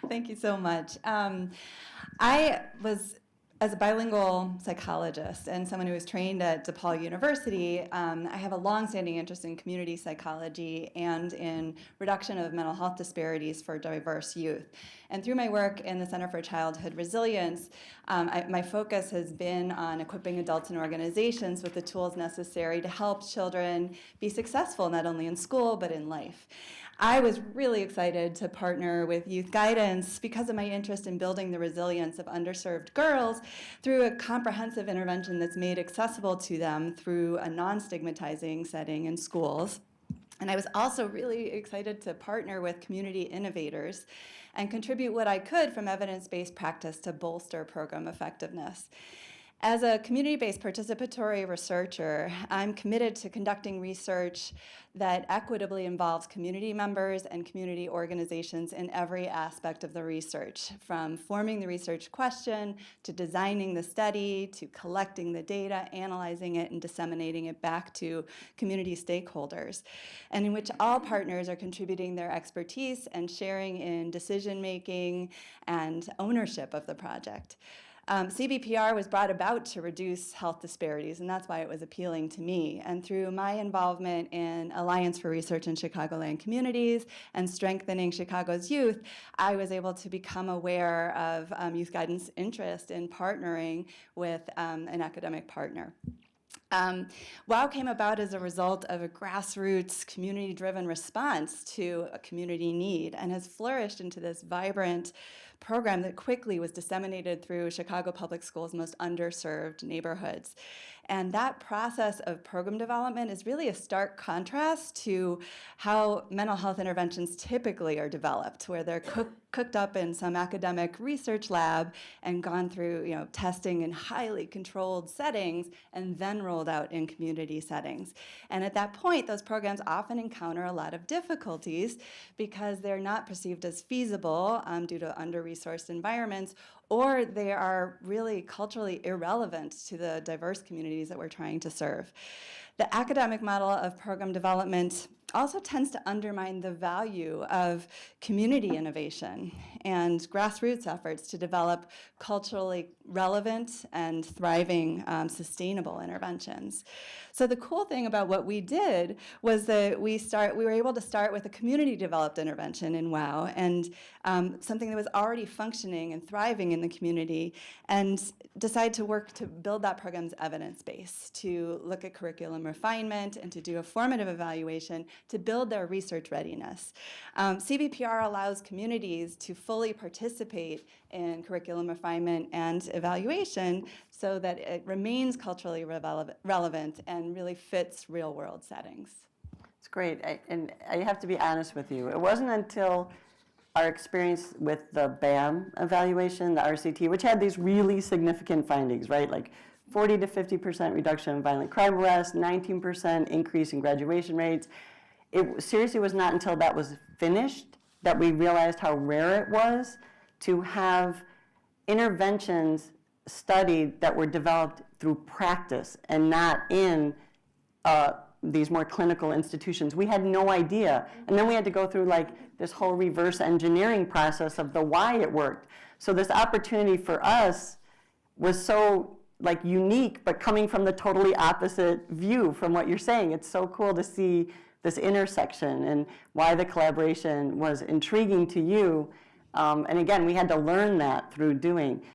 Thank you so much. I was, as a bilingual psychologist and someone who was trained at DePaul University, I have a longstanding interest in community psychology and in reduction of mental health disparities for diverse youth. And through my work in the Center for Childhood Resilience, my focus has been on equipping adults and organizations with the tools necessary to help children be successful not only in school but in life. I was really excited to partner with YouthGuidance because of my interest in building the resilience of underserved girls through a comprehensive intervention that's made accessible to them through a non-stigmatizing setting in schools. And I was also really excited to partner with community innovators and contribute what I could from evidence-based practice to bolster program effectiveness. As a community-based participatory researcher, I'm committed to conducting research that equitably involves community members and community organizations in every aspect of the research, from forming the research question, to designing the study, to collecting the data, analyzing it, and disseminating it back to community stakeholders, and in which all partners are contributing their expertise and sharing in decision-making and ownership of the project. CBPR was brought about to reduce health disparities, and that's why it was appealing to me. And through my involvement in Alliance for Research in Chicagoland Communities and strengthening Chicago's youth, I was able to become aware of YouthGuidance interest in partnering with an academic partner. WOW came about as a result of a grassroots, community-driven response to a community need and has flourished into this vibrant program that quickly was disseminated through Chicago Public Schools' most underserved neighborhoods. And that process of program development is really a stark contrast to how mental health interventions typically are developed, where they're cooked up in some academic research lab and gone through testing in highly controlled settings and then rolled out in community settings. And at that point, those programs often encounter a lot of difficulties because they're not perceived as feasible due to under-resourced environments, or they are really culturally irrelevant to the diverse communities that we're trying to serve. The academic model of program development also tends to undermine the value of community innovation and grassroots efforts to develop culturally relevant and thriving sustainable interventions. So the cool thing about what we did was that we were able to start with a community-developed intervention in WOW, and something that was already functioning and thriving in the community, and decide to work to build that program's evidence base, to look at curriculum refinement and to do a formative evaluation to build their research readiness. CBPR allows communities to fully participate in curriculum refinement and evaluation so that it remains culturally relevant and really fits real-world settings. It's great, and I have to be honest with you. It wasn't until our experience with the BAM evaluation, the RCT, which had these really significant findings, right? Like 40 to 50% reduction in violent crime arrests, 19% increase in graduation rates. It seriously was not until that was finished that we realized how rare it was to have interventions studied that were developed through practice and not in these more clinical institutions. We had no idea. And then we had to go through like this whole reverse engineering process of the why it worked. So this opportunity for us was so like unique, but coming from the totally opposite view from what you're saying. It's so cool to see this intersection and why the collaboration was intriguing to you. And again, we had to learn that through doing.